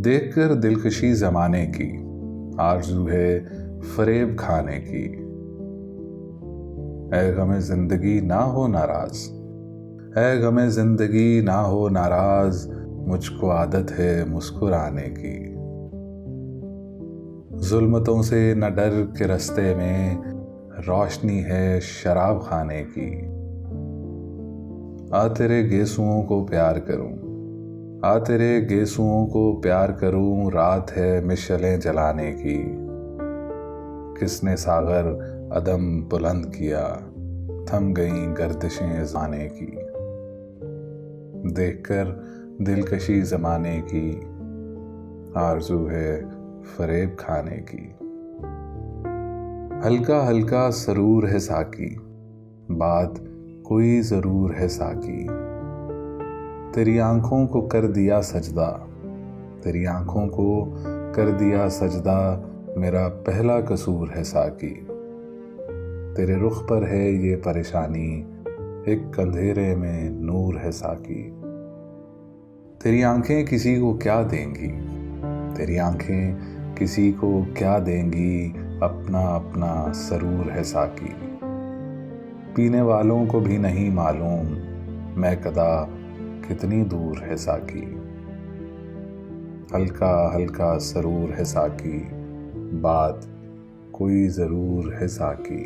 देखकर दिलकशी जमाने की, आरज़ू है फरेब खाने की। ऐ गमे जिंदगी ना हो नाराज, ऐ गमे जिंदगी ना हो नाराज, मुझको आदत है मुस्कुराने की। जुल्मतों से न डर के रास्ते में, रोशनी है शराब खाने की। आ तेरे गेसुओं को प्यार करूं, आ तेरे गेसुओं को प्यार करूं, रात है मिशलें जलाने की। किसने सागर अदम बुलंद किया, थम गई गर्दिशें ज़माने की। देखकर दिलकशी ज़माने की, आरज़ू है फरेब खाने की। हल्का हल्का सरूर है साकी, बात कोई ज़रूर है साकी। तेरी आंखों को कर दिया सजदा, तेरी आंखों को कर दिया सजदा, मेरा पहला कसूर है साकी। तेरे रुख पर है ये परेशानी, एक अंधेरे में नूर है साकी। तेरी आंखें किसी को क्या देंगी, तेरी आंखें किसी को क्या देंगी, अपना अपना सरूर है साकी। पीने वालों को भी नहीं मालूम, मैं कदा कितनी दूर है साकी। हल्का हल्का सरूर है साकी, बात कोई ज़रूर है साकी।